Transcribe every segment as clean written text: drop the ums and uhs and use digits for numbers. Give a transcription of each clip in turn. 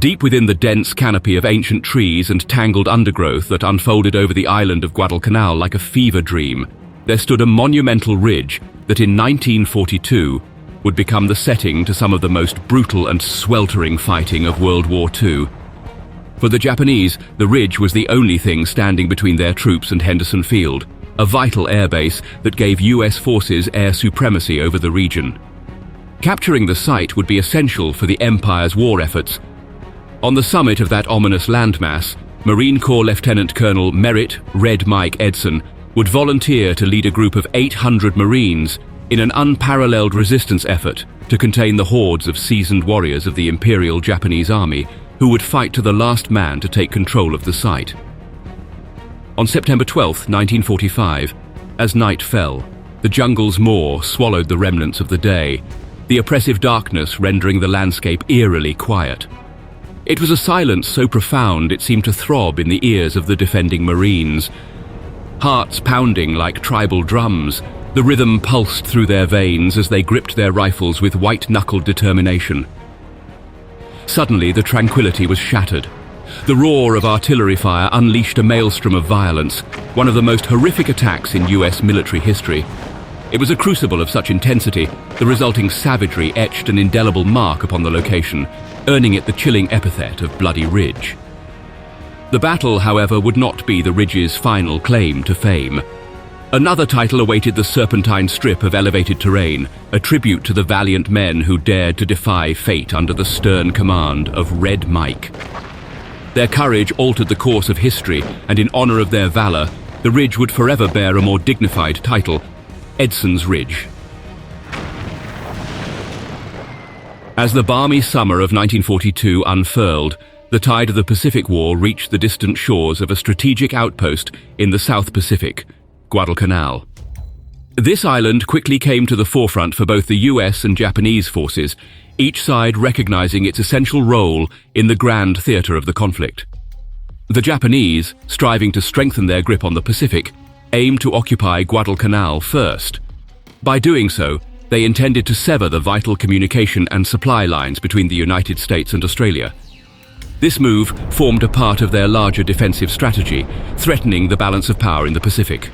Deep within the dense canopy of ancient trees and tangled undergrowth that unfolded over the island of Guadalcanal like a fever dream, there stood a monumental ridge that in 1942 would become the setting to some of the most brutal and sweltering fighting of World War II. For the Japanese, the ridge was the only thing standing between their troops and Henderson Field, a vital airbase that gave US forces air supremacy over the region. Capturing the site would be essential for the Empire's war efforts. On the summit of that ominous landmass, Marine Corps Lieutenant Colonel Merritt "Red Mike" Edson would volunteer to lead a group of 800 Marines in an unparalleled resistance effort to contain the hordes of seasoned warriors of the Imperial Japanese Army who would fight to the last man to take control of the site. On September 12, 1945, as night fell, the jungle's maw swallowed the remnants of the day, the oppressive darkness rendering the landscape eerily quiet. It was a silence so profound it seemed to throb in the ears of the defending Marines. Hearts pounding like tribal drums, the rhythm pulsed through their veins as they gripped their rifles with white-knuckled determination. Suddenly, the tranquility was shattered. The roar of artillery fire unleashed a maelstrom of violence, one of the most horrific attacks in US military history. It was a crucible of such intensity, the resulting savagery etched an indelible mark upon the location, earning it the chilling epithet of Bloody Ridge. The battle, however, would not be the ridge's final claim to fame. Another title awaited the serpentine strip of elevated terrain, a tribute to the valiant men who dared to defy fate under the stern command of Red Mike. Their courage altered the course of history, and in honor of their valor, the ridge would forever bear a more dignified title, Edson's Ridge. As the balmy summer of 1942 unfurled, the tide of the Pacific War reached the distant shores of a strategic outpost in the South Pacific, Guadalcanal. This island quickly came to the forefront for both the US and Japanese forces, each side recognizing its essential role in the grand theater of the conflict. The Japanese, striving to strengthen their grip on the Pacific, aimed to occupy Guadalcanal first. By doing so, they intended to sever the vital communication and supply lines between the United States and Australia. This move formed a part of their larger defensive strategy, threatening the balance of power in the Pacific.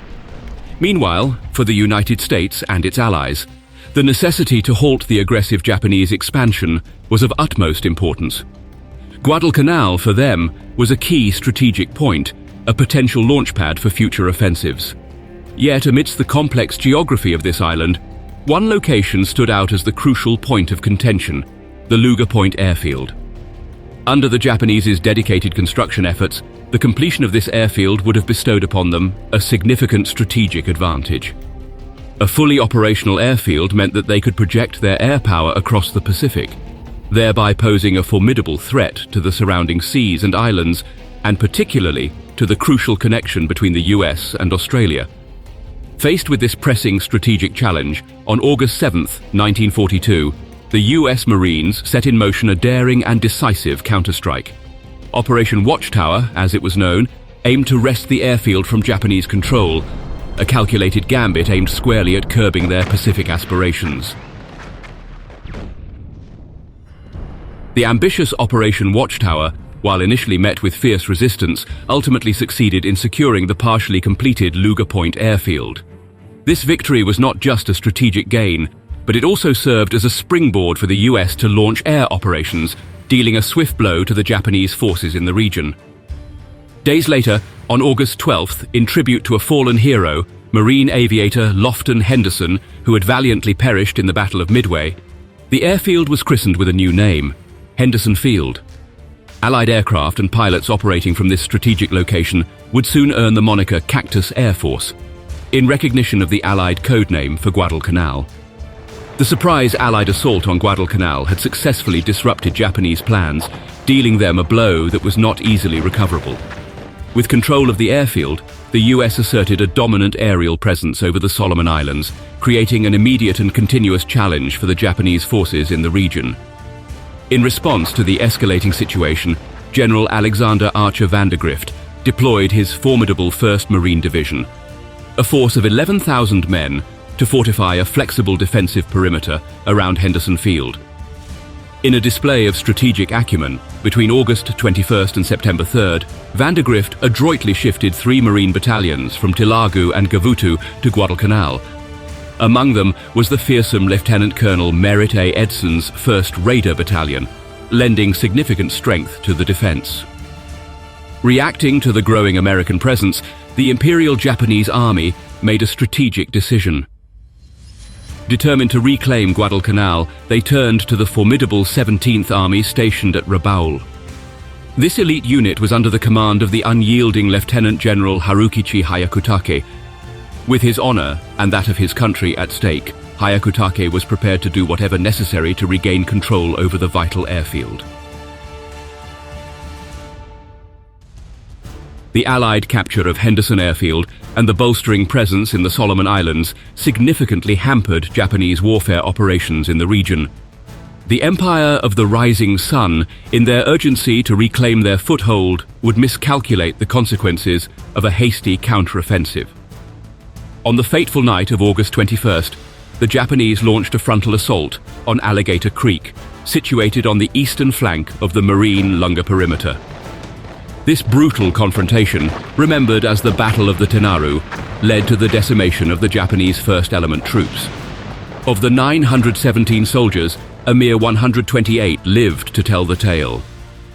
Meanwhile, for the United States and its allies, the necessity to halt the aggressive Japanese expansion was of utmost importance. Guadalcanal, for them, was a key strategic point, a potential launchpad for future offensives. Yet, amidst the complex geography of this island, one location stood out as the crucial point of contention: the Lugar Point airfield. Under the Japanese's dedicated construction efforts, the completion of this airfield would have bestowed upon them a significant strategic advantage. A fully operational airfield meant that they could project their air power across the Pacific, thereby posing a formidable threat to the surrounding seas and islands, and particularly to the crucial connection between the US and Australia. Faced with this pressing strategic challenge, on August 7, 1942, the US Marines set in motion a daring and decisive counterstrike. Operation Watchtower, as it was known, aimed to wrest the airfield from Japanese control, a calculated gambit aimed squarely at curbing their Pacific aspirations. The ambitious Operation Watchtower, while initially met with fierce resistance, ultimately succeeded in securing the partially completed Lugar Point airfield. This victory was not just a strategic gain, but it also served as a springboard for the US to launch air operations, dealing a swift blow to the Japanese forces in the region. Days later, on August 12th, in tribute to a fallen hero, Marine aviator Lofton Henderson, who had valiantly perished in the Battle of Midway, the airfield was christened with a new name, Henderson Field. Allied aircraft and pilots operating from this strategic location would soon earn the moniker Cactus Air Force, in recognition of the Allied codename for Guadalcanal. The surprise Allied assault on Guadalcanal had successfully disrupted Japanese plans, dealing them a blow that was not easily recoverable. With control of the airfield, the US asserted a dominant aerial presence over the Solomon Islands, creating an immediate and continuous challenge for the Japanese forces in the region. In response to the escalating situation, General Alexander Archer Vandergrift deployed his formidable 1st Marine Division, a force of 11,000 men, to fortify a flexible defensive perimeter around Henderson Field. In a display of strategic acumen, between August 21st and September 3rd, Vandergrift adroitly shifted 3 Marine battalions from Tilagu and Gavutu to Guadalcanal. Among them was the fearsome Lieutenant Colonel Merritt A. Edson's 1st Raider Battalion, lending significant strength to the defense. Reacting to the growing American presence, the Imperial Japanese Army made a strategic decision. Determined to reclaim Guadalcanal, they turned to the formidable 17th Army stationed at Rabaul. This elite unit was under the command of the unyielding Lieutenant General Harukichi Hyakutake. With his honor and that of his country at stake, Hyakutake was prepared to do whatever necessary to regain control over the vital airfield. The Allied capture of Henderson Airfield and the bolstering presence in the Solomon Islands significantly hampered Japanese warfare operations in the region. The Empire of the Rising Sun, in their urgency to reclaim their foothold, would miscalculate the consequences of a hasty counteroffensive. On the fateful night of August 21st, the Japanese launched a frontal assault on Alligator Creek, situated on the eastern flank of the Marine Lunga perimeter. This brutal confrontation, remembered as the Battle of the Tenaru, led to the decimation of the Japanese First Element troops. Of the 917 soldiers, a mere 128 lived to tell the tale.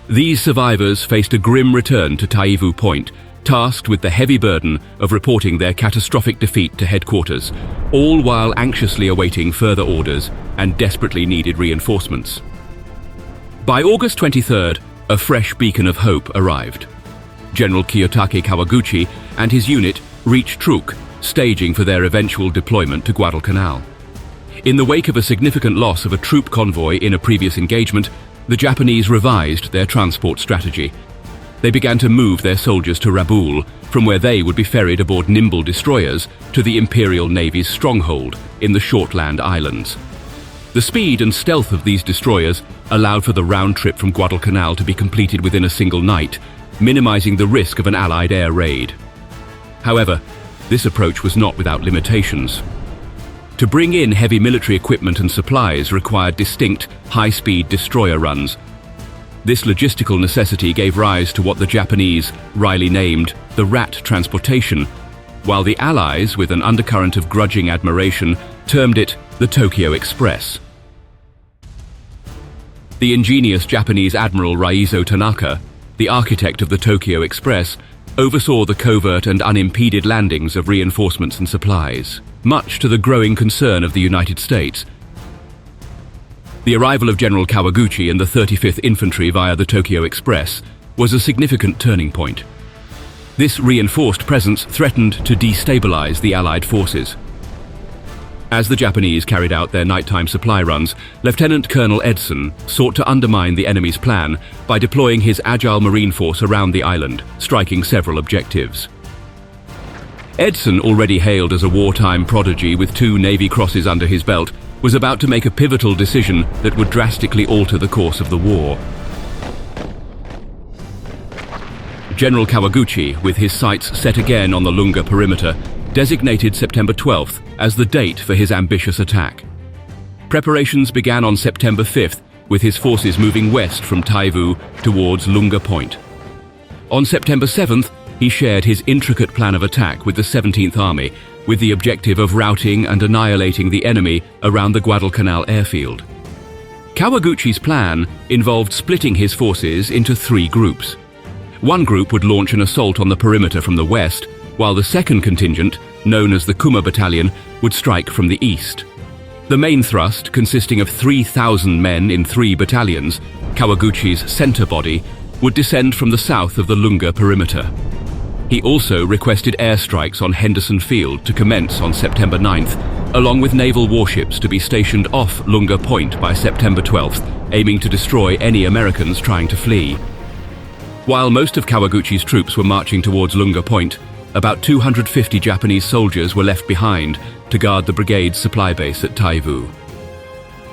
These survivors faced a grim return to Taivu Point, tasked with the heavy burden of reporting their catastrophic defeat to headquarters, all while anxiously awaiting further orders and desperately needed reinforcements. By August 23rd, a fresh beacon of hope arrived. General Kiyotake Kawaguchi and his unit reached Truk, staging for their eventual deployment to Guadalcanal. In the wake of a significant loss of a troop convoy in a previous engagement, the Japanese revised their transport strategy. They began to move their soldiers to Rabaul, from where they would be ferried aboard nimble destroyers to the Imperial Navy's stronghold in the Shortland Islands. The speed and stealth of these destroyers allowed for the round trip from Guadalcanal to be completed within a single night, minimizing the risk of an Allied air raid. However, this approach was not without limitations. To bring in heavy military equipment and supplies required distinct, high-speed destroyer runs. This logistical necessity gave rise to what the Japanese wryly named the Rat Transportation, while the Allies, with an undercurrent of grudging admiration, termed it the Tokyo Express. The ingenious Japanese Admiral Raizo Tanaka, the architect of the Tokyo Express, oversaw the covert and unimpeded landings of reinforcements and supplies, much to the growing concern of the United States. The arrival of General Kawaguchi and the 35th Infantry via the Tokyo Express was a significant turning point. This reinforced presence threatened to destabilize the Allied forces. As the Japanese carried out their nighttime supply runs, Lieutenant Colonel Edson sought to undermine the enemy's plan by deploying his agile marine force around the island, striking several objectives. Edson, already hailed as a wartime prodigy with 2 Navy crosses under his belt, was about to make a pivotal decision that would drastically alter the course of the war. General Kawaguchi, with his sights set again on the Lunga perimeter, designated September 12th as the date for his ambitious attack. Preparations began on September 5th, with his forces moving west from Taivu towards Lunga Point. On September 7th, he shared his intricate plan of attack with the 17th Army, with the objective of routing and annihilating the enemy around the Guadalcanal airfield. Kawaguchi's plan involved splitting his forces into 3 groups. One group would launch an assault on the perimeter from the west, while the second contingent, known as the Kuma Battalion, would strike from the east. The main thrust, consisting of 3,000 men in 3 battalions, Kawaguchi's center body, would descend from the south of the Lunga perimeter. He also requested airstrikes on Henderson Field to commence on September 9th, along with naval warships to be stationed off Lunga Point by September 12th, aiming to destroy any Americans trying to flee. While most of Kawaguchi's troops were marching towards Lunga Point, about 250 Japanese soldiers were left behind to guard the brigade's supply base at Taivu.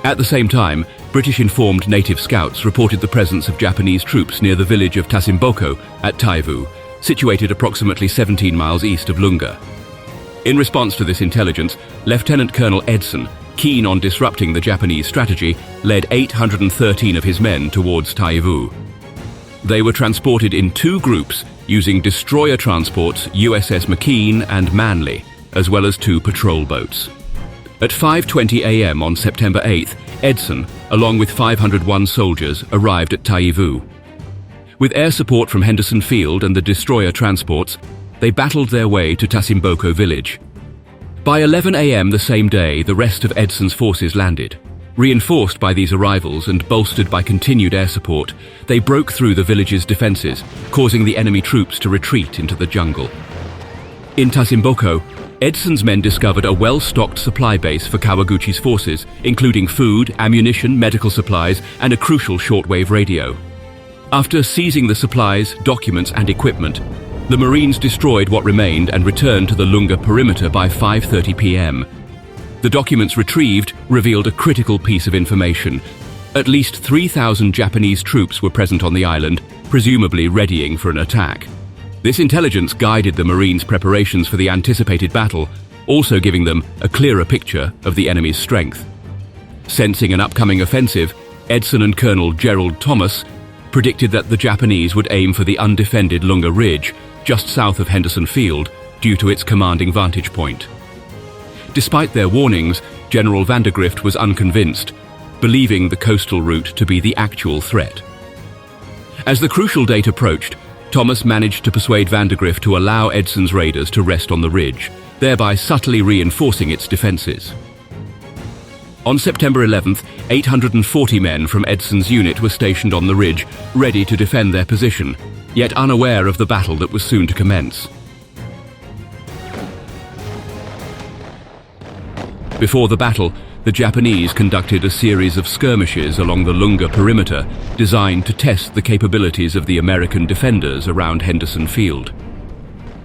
At the same time, British-informed native scouts reported the presence of Japanese troops near the village of Tasimboko at Taivu, situated approximately 17 miles east of Lunga. In response to this intelligence, Lieutenant Colonel Edson keen on disrupting the Japanese strategy, led 813 of his men towards Taivu. They were transported in two groups using destroyer transports USS McKean and Manly, as well as two patrol boats. At 5:20 a.m. on September 8th, Edson, along with 501 soldiers, arrived at Taivu. With air support from Henderson Field and the destroyer transports, they battled their way to Tasimboko village. By 11 a.m. the same day, the rest of Edson's forces landed. Reinforced by these arrivals and bolstered by continued air support, they broke through the village's defenses, causing the enemy troops to retreat into the jungle. In Tasimboko, Edson's men discovered a well-stocked supply base for Kawaguchi's forces, including food, ammunition, medical supplies, and a crucial shortwave radio. After seizing the supplies, documents, and equipment, the Marines destroyed what remained and returned to the Lunga perimeter by 5:30 p.m. The documents retrieved revealed a critical piece of information. At least 3,000 Japanese troops were present on the island, presumably readying for an attack. This intelligence guided the Marines' preparations for the anticipated battle, also giving them a clearer picture of the enemy's strength. Sensing an upcoming offensive, Edson and Colonel Gerald Thomas predicted that the Japanese would aim for the undefended Lunga Ridge, just south of Henderson Field, due to its commanding vantage point. Despite their warnings, General Vandergrift was unconvinced, believing the coastal route to be the actual threat. As the crucial date approached, Thomas managed to persuade Vandergrift to allow Edson's raiders to rest on the ridge, thereby subtly reinforcing its defenses. On September 11th, 840 men from Edson's unit were stationed on the ridge, ready to defend their position, yet unaware of the battle that was soon to commence. Before the battle, the Japanese conducted a series of skirmishes along the Lunga perimeter designed to test the capabilities of the American defenders around Henderson Field.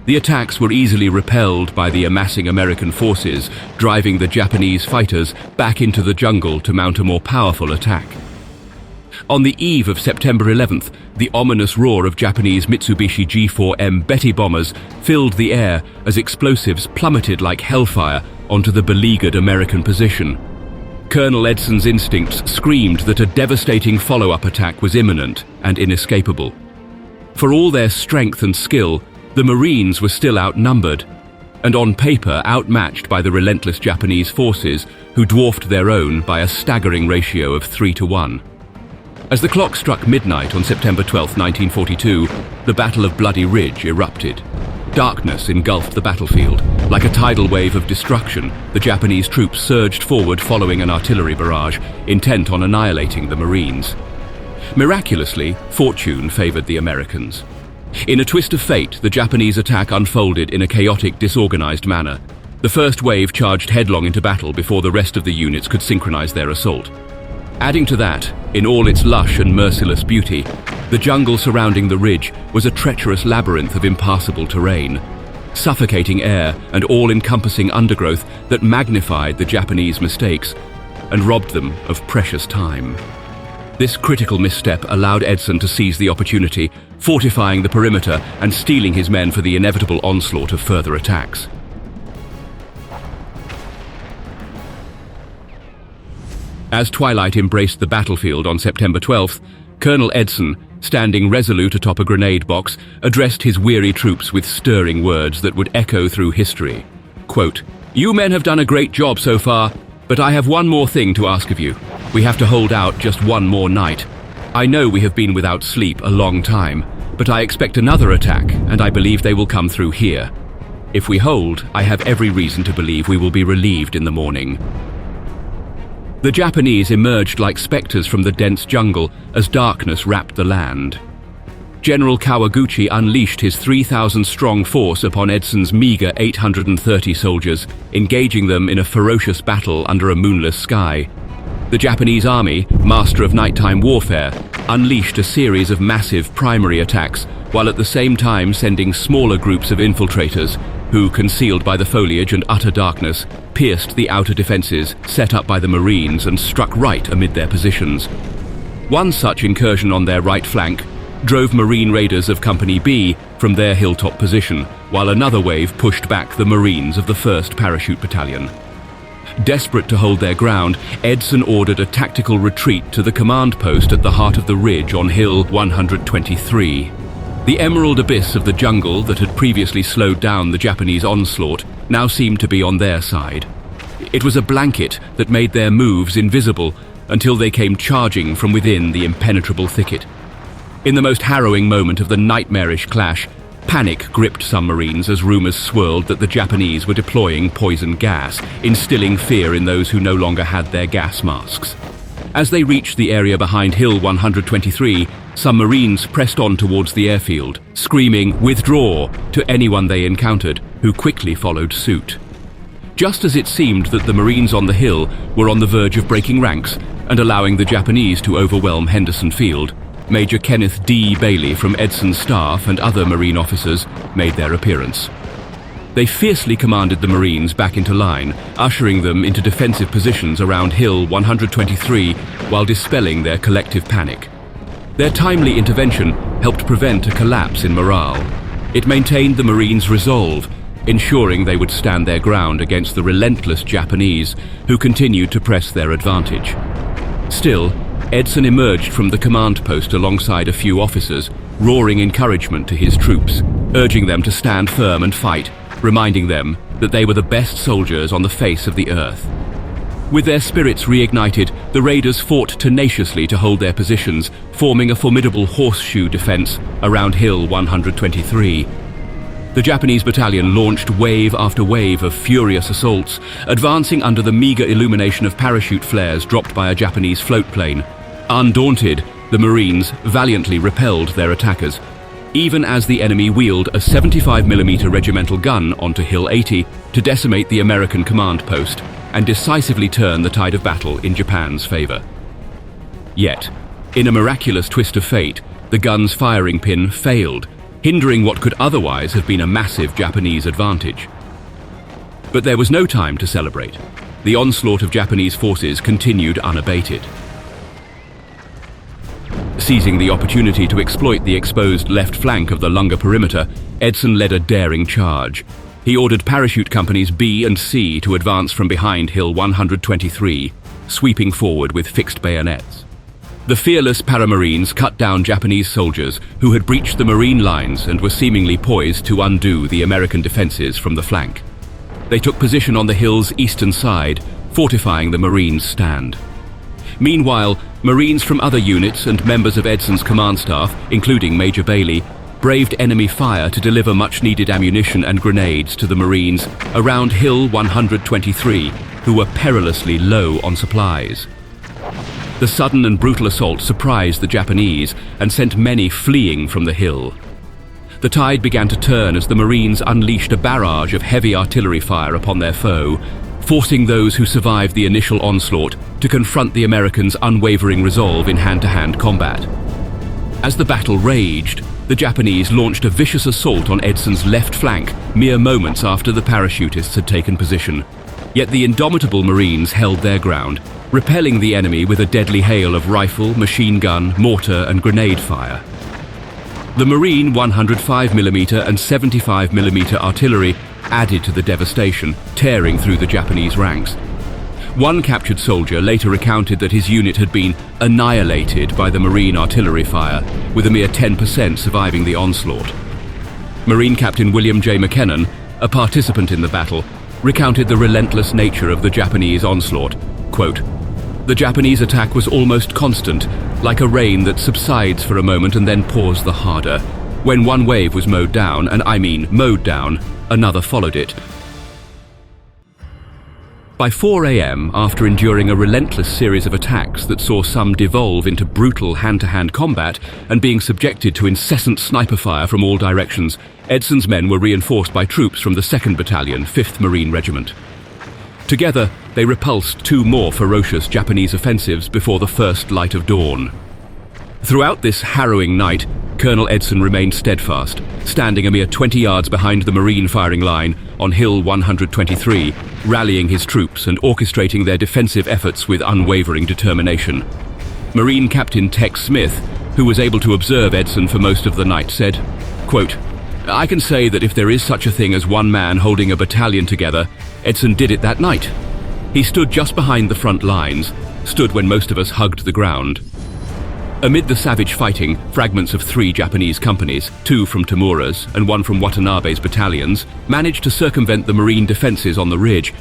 The attacks were easily repelled by the amassing American forces, driving the Japanese fighters back into the jungle to mount a more powerful attack. On the eve of September 11th, the ominous roar of Japanese Mitsubishi G4M Betty bombers filled the air as explosives plummeted like hellfire onto the beleaguered American position. Colonel Edson's instincts screamed that a devastating follow-up attack was imminent and inescapable. For all their strength and skill, the Marines were still outnumbered, and on paper outmatched by the relentless Japanese forces, who dwarfed their own by a staggering ratio of 3-1. As the clock struck midnight on September 12, 1942, the Battle of Bloody Ridge erupted. Darkness engulfed the battlefield. Like a tidal wave of destruction, the Japanese troops surged forward following an artillery barrage, intent on annihilating the Marines. Miraculously, fortune favored the Americans. In a twist of fate, the Japanese attack unfolded in a chaotic, disorganized manner. The first wave charged headlong into battle before the rest of the units could synchronize their assault. Adding to that, in all its lush and merciless beauty, the jungle surrounding the ridge was a treacherous labyrinth of impassable terrain, suffocating air and all-encompassing undergrowth that magnified the Japanese mistakes and robbed them of precious time. This critical misstep allowed Edson to seize the opportunity, fortifying the perimeter and steeling his men for the inevitable onslaught of further attacks. As twilight embraced the battlefield on September 12th, Colonel Edson, standing resolute atop a grenade box, addressed his weary troops with stirring words that would echo through history. Quote, "You men have done a great job so far, but I have one more thing to ask of you. We have to hold out just one more night. I know we have been without sleep a long time, but I expect another attack, and I believe they will come through here. If we hold, I have every reason to believe we will be relieved in the morning." The Japanese emerged like specters from the dense jungle as darkness wrapped the land. General Kawaguchi unleashed his 3,000-strong force upon Edson's meager 830 soldiers, engaging them in a ferocious battle under a moonless sky. The Japanese army, master of nighttime warfare, unleashed a series of massive primary attacks, while at the same time sending smaller groups of infiltrators who, concealed by the foliage and utter darkness, pierced the outer defenses set up by the Marines and struck right amid their positions. One such incursion on their right flank drove Marine raiders of Company B from their hilltop position, while another wave pushed back the Marines of the 1st Parachute Battalion. Desperate to hold their ground, Edson ordered a tactical retreat to the command post at the heart of the ridge on Hill 123. The emerald abyss of the jungle that had previously slowed down the Japanese onslaught now seemed to be on their side. It was a blanket that made their moves invisible until they came charging from within the impenetrable thicket. In the most harrowing moment of the nightmarish clash, panic gripped some Marines as rumors swirled that the Japanese were deploying poison gas, instilling fear in those who no longer had their gas masks. As they reached the area behind Hill 123, some Marines pressed on towards the airfield, screaming "Withdraw" to anyone they encountered, who quickly followed suit. Just as it seemed that the Marines on the hill were on the verge of breaking ranks and allowing the Japanese to overwhelm Henderson Field, Major Kenneth D. Bailey from Edson's staff and other Marine officers made their appearance. They fiercely commanded the Marines back into line, ushering them into defensive positions around Hill 123 while dispelling their collective panic. Their timely intervention helped prevent a collapse in morale. It maintained the Marines' resolve, ensuring they would stand their ground against the relentless Japanese who continued to press their advantage. Still, Edson emerged from the command post alongside a few officers, roaring encouragement to his troops, urging them to stand firm and fight, reminding them that they were the best soldiers on the face of the earth. With their spirits reignited, the raiders fought tenaciously to hold their positions, forming a formidable horseshoe defense around Hill 123. The Japanese battalion launched wave after wave of furious assaults, advancing under the meager illumination of parachute flares dropped by a Japanese float plane. Undaunted, the Marines valiantly repelled their attackers, even as the enemy wheeled a 75mm regimental gun onto Hill 80 to decimate the American command post and decisively turn the tide of battle in Japan's favor. Yet, in a miraculous twist of fate, the gun's firing pin failed, hindering what could otherwise have been a massive Japanese advantage. But there was no time to celebrate. The onslaught of Japanese forces continued unabated. Seizing the opportunity to exploit the exposed left flank of the Lunga perimeter, Edson led a daring charge. He ordered parachute companies B and C to advance from behind Hill 123, sweeping forward with fixed bayonets. The fearless paramarines cut down Japanese soldiers who had breached the Marine lines and were seemingly poised to undo the American defenses from the flank. They took position on the hill's eastern side, fortifying the Marines' stand. Meanwhile, Marines from other units and members of Edson's command staff, including Major Bailey, braved enemy fire to deliver much-needed ammunition and grenades to the Marines around Hill 123, who were perilously low on supplies. The sudden and brutal assault surprised the Japanese and sent many fleeing from the hill. The tide began to turn as the Marines unleashed a barrage of heavy artillery fire upon their foe, forcing those who survived the initial onslaught to confront the Americans' unwavering resolve in hand-to-hand combat. As the battle raged, the Japanese launched a vicious assault on Edson's left flank mere moments after the parachutists had taken position. Yet the indomitable Marines held their ground, repelling the enemy with a deadly hail of rifle, machine gun, mortar and grenade fire. The Marine 105mm and 75mm artillery added to the devastation, tearing through the Japanese ranks. One captured soldier later recounted that his unit had been annihilated by the Marine artillery fire, with a mere 10% surviving the onslaught. Marine Captain William J. McKinnon, a participant in the battle, recounted the relentless nature of the Japanese onslaught. Quote, "The Japanese attack was almost constant, like a rain that subsides for a moment and then pours the harder. When one wave was mowed down, and I mean mowed down, another followed it." By 4 a.m., after enduring a relentless series of attacks that saw some devolve into brutal hand-to-hand combat and being subjected to incessant sniper fire from all directions, Edson's men were reinforced by troops from the 2nd Battalion, 5th Marine Regiment. Together, they repulsed 2 more ferocious Japanese offensives before the first light of dawn. Throughout this harrowing night, Colonel Edson remained steadfast, standing a mere 20 yards behind the Marine firing line on Hill 123, rallying his troops and orchestrating their defensive efforts with unwavering determination. Marine Captain Tex Smith, who was able to observe Edson for most of the night, said, quote, "I can say that if there is such a thing as one man holding a battalion together, Edson did it that night. He stood just behind the front lines, stood when most of us hugged the ground. Amid the savage fighting, fragments of 3 Japanese companies, 2 from Tamura's and 1 from Watanabe's battalions, managed to circumvent the Marine defenses on the ridge.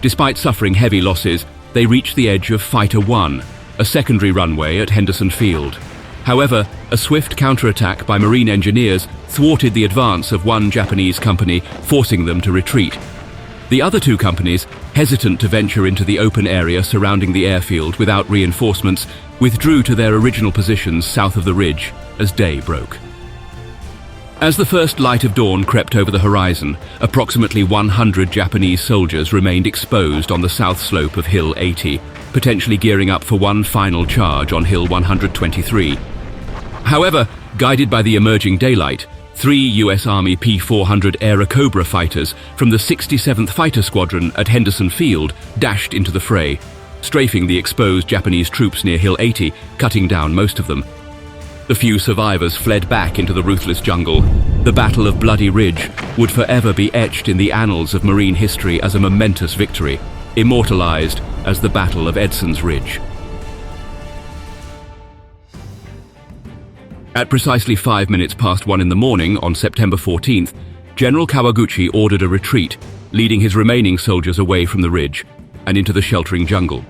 Despite suffering heavy losses, they reached the edge of Fighter 1, a secondary runway at Henderson Field. However, a swift counterattack by Marine engineers thwarted the advance of 1 Japanese company, forcing them to retreat. The other 2 companies, hesitant to venture into the open area surrounding the airfield without reinforcements, withdrew to their original positions south of the ridge as day broke. As the first light of dawn crept over the horizon, approximately 100 Japanese soldiers remained exposed on the south slope of Hill 80, potentially gearing up for one final charge on Hill 123. However, guided by the emerging daylight, 3 U.S. Army P-400 Airacobra fighters from the 67th Fighter Squadron at Henderson Field dashed into the fray, strafing the exposed Japanese troops near Hill 80, cutting down most of them. The few survivors fled back into the ruthless jungle. The Battle of Bloody Ridge would forever be etched in the annals of Marine history as a momentous victory, immortalized as the Battle of Edson's Ridge. At precisely 5 minutes past 1 in the morning on September 14th, General Kawaguchi ordered a retreat, leading his remaining soldiers away from the ridge and into the sheltering jungle.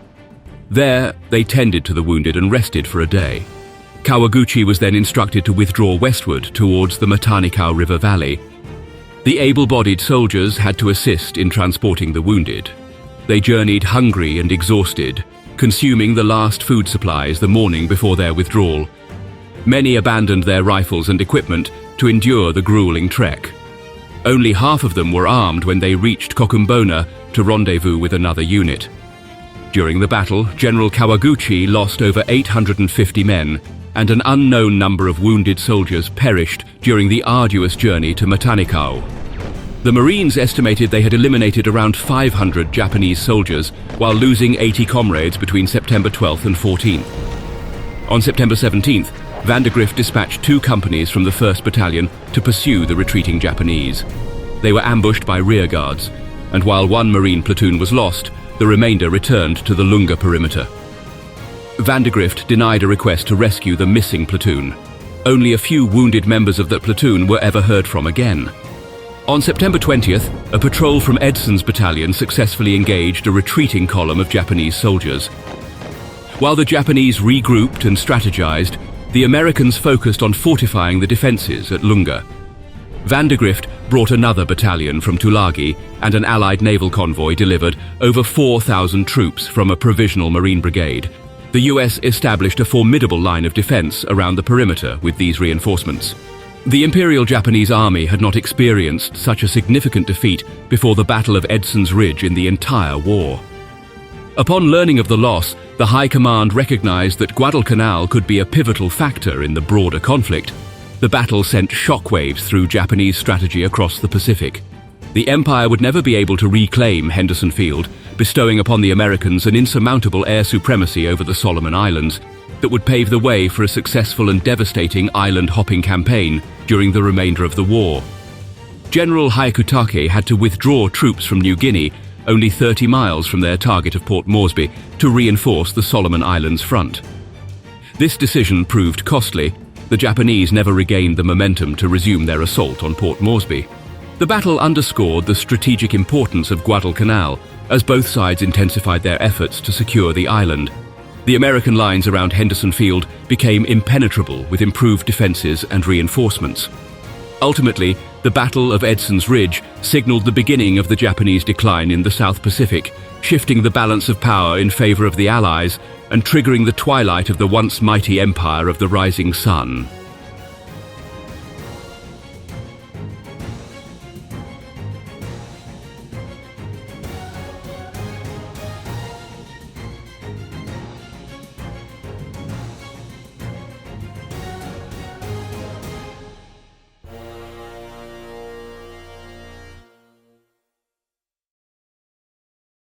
There, they tended to the wounded and rested for a day. Kawaguchi was then instructed to withdraw westward towards the Matanikau River Valley. The able-bodied soldiers had to assist in transporting the wounded. They journeyed hungry and exhausted, consuming the last food supplies the morning before their withdrawal. Many abandoned their rifles and equipment to endure the grueling trek. Only half of them were armed when they reached Kokumbona to rendezvous with another unit. During the battle, General Kawaguchi lost over 850 men, and an unknown number of wounded soldiers perished during the arduous journey to Matanikau. The Marines estimated they had eliminated around 500 Japanese soldiers while losing 80 comrades between September 12th and 14th. On September 17th, Vandergrift dispatched 2 companies from the 1st Battalion to pursue the retreating Japanese. They were ambushed by rearguards, and while 1 Marine platoon was lost, the remainder returned to the Lunga perimeter. Vandergrift denied a request to rescue the missing platoon. Only a few wounded members of that platoon were ever heard from again. On September 20th, a patrol from Edson's battalion successfully engaged a retreating column of Japanese soldiers. While the Japanese regrouped and strategized, the Americans focused on fortifying the defenses at Lunga. Vandergrift brought another battalion from Tulagi, and an Allied naval convoy delivered over 4,000 troops from a provisional Marine brigade. The US established a formidable line of defense around the perimeter with these reinforcements. The Imperial Japanese Army had not experienced such a significant defeat before the Battle of Edson's Ridge in the entire war. Upon learning of the loss, the High Command recognized that Guadalcanal could be a pivotal factor in the broader conflict. The battle sent shockwaves through Japanese strategy across the Pacific. The Empire would never be able to reclaim Henderson Field, bestowing upon the Americans an insurmountable air supremacy over the Solomon Islands that would pave the way for a successful and devastating island-hopping campaign during the remainder of the war. General Hyakutake had to withdraw troops from New Guinea, only 30 miles from their target of Port Moresby, to reinforce the Solomon Islands front. This decision proved costly. The Japanese never regained the momentum to resume their assault on Port Moresby. The battle underscored the strategic importance of Guadalcanal, as both sides intensified their efforts to secure the island. The American lines around Henderson Field became impenetrable with improved defenses and reinforcements. Ultimately, the Battle of Edson's Ridge signaled the beginning of the Japanese decline in the South Pacific, shifting the balance of power in favor of the Allies and triggering the twilight of the once mighty empire of the rising sun.